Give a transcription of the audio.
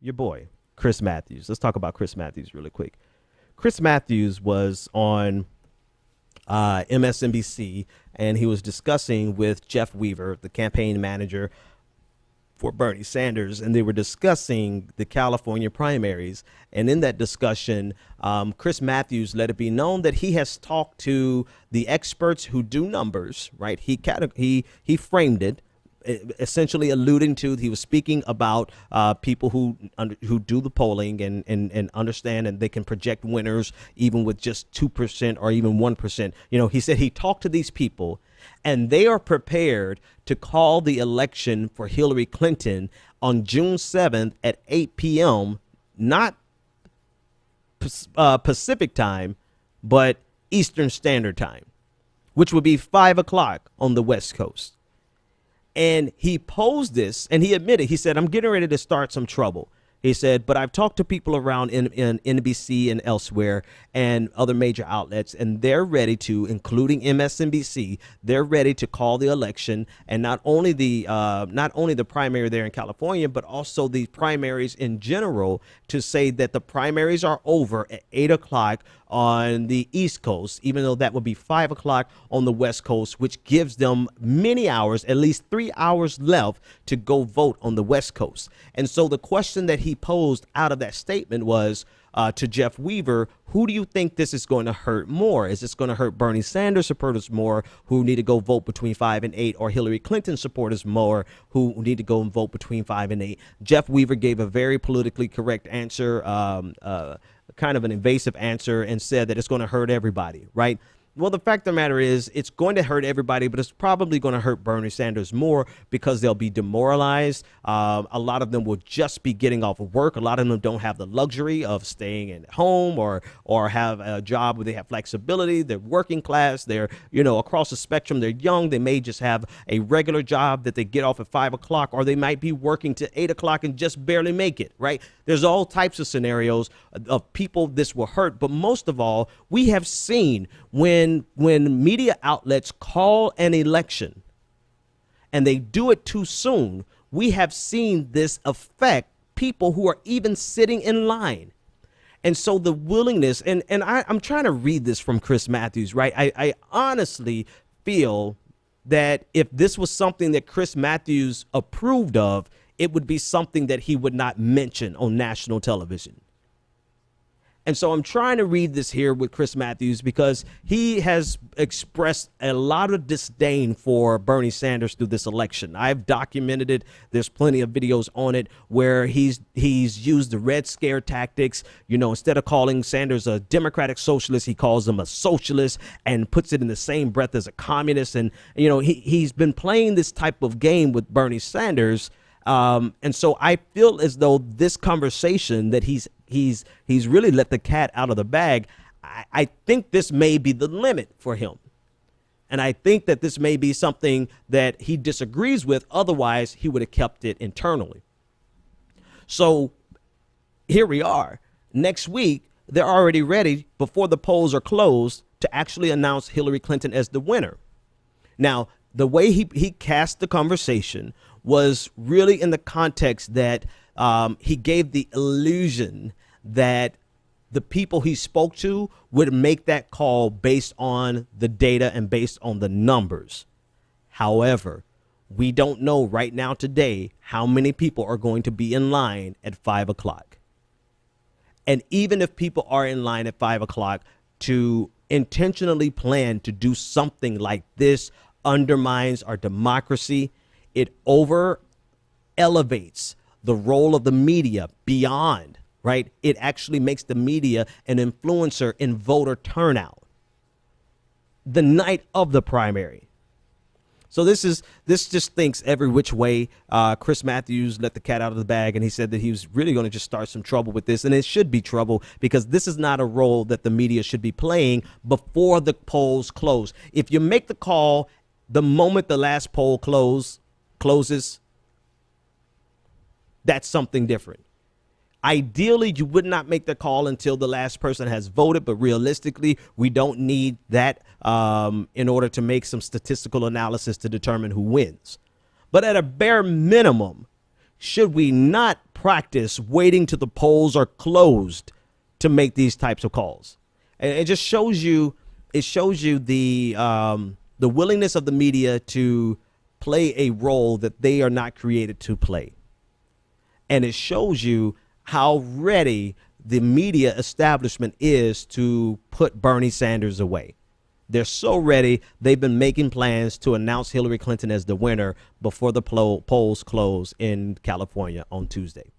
your boy, Chris Matthews. Let's talk about Chris Matthews really quick. Chris Matthews was on MSNBC, and he was discussing with Jeff Weaver, the campaign manager for Bernie Sanders, and they were discussing the California primaries. And in that discussion, Chris Matthews let it be known that he has talked to the experts who do numbers, right? He framed it, essentially alluding to, he was speaking about people who do the polling and understand, and they can project winners even with just 2% or even 1%. You know, he said he talked to these people and they are prepared to call the election for Hillary Clinton on June 7th at 8 p.m., not Pacific time, but Eastern Standard Time, which would be 5 o'clock on the West Coast. And he posed this, and he admitted, he said, I'm getting ready to start some trouble. He said, but I've talked to people around in NBC and elsewhere and other major outlets, and they're ready to, including MSNBC, they're ready to call the election, and not only the primary there in California, but also the primaries in general, to say that the primaries are over at 8 o'clock on the East Coast, even though that would be 5 o'clock on the West Coast, which gives them many hours, at least 3 hours left to go vote on the West Coast. And so the question that he posed out of that statement was to Jeff Weaver, who do you think this is going to hurt more? Is this going to hurt Bernie Sanders supporters more who need to go vote between 5 and 8, or Hillary Clinton supporters more who need to go and vote between 5 and 8? Jeff Weaver gave a very politically correct answer, kind of an invasive answer, and said that it's going to hurt everybody, right? Well, the fact of the matter is it's going to hurt everybody, but it's probably going to hurt Bernie Sanders more because they'll be demoralized. A lot of them will just be getting off of work. A lot of them don't have the luxury of staying at home or have a job where they have flexibility. They're working class. They're, you know, across the spectrum. They're young. They may just have a regular job that they get off at 5 o'clock, or they might be working to 8 o'clock and just barely make it, right? There's all types of scenarios of people this will hurt. But most of all, we have seen when media outlets call an election and they do it too soon, we have seen this affect people who are even sitting in line. And so the willingness, and I'm trying to read this from Chris Matthews, right? I honestly feel that if this was something that Chris Matthews approved of, it would be something that he would not mention on national television. And so I'm trying to read this here with Chris Matthews because he has expressed a lot of disdain for Bernie Sanders through this election. I've documented it. There's plenty of videos on it where he's used the Red Scare tactics. You know, instead of calling Sanders a Democratic socialist, he calls him a socialist and puts it in the same breath as a communist. And, you know, he's been playing this type of game with Bernie Sanders. And so I feel as though this conversation that he's really let the cat out of the bag. I think this may be the limit for him. And I think that this may be something that he disagrees with. Otherwise, he would have kept it internally. So here we are. Next week, they're already ready before the polls are closed to actually announce Hillary Clinton as the winner. Now, the way he cast the conversation was really in the context that he gave the illusion that the people he spoke to would make that call based on the data and based on the numbers. However, we don't know right now today how many people are going to be in line at 5 o'clock. And even if people are in line at 5 o'clock, to intentionally plan to do something like this undermines our democracy. It over elevates the role of the media beyond, right? It actually makes the media an influencer in voter turnout the night of the primary. So this just thinks every which way. Chris Matthews let the cat out of the bag, and he said that he was really going to just start some trouble with this. And it should be trouble because this is not a role that the media should be playing before the polls close. If you make the call the moment the last poll closes, that's something different. Ideally, you would not make the call until the last person has voted, but realistically, we don't need that in order to make some statistical analysis to determine who wins. But at a bare minimum, should we not practice waiting till the polls are closed to make these types of calls. And it just shows you, the willingness of the media to play a role that they are not created to play. And it shows you how ready the media establishment is to put Bernie Sanders away. They're so ready. They've been making plans to announce Hillary Clinton as the winner before the polls close in California on Tuesday.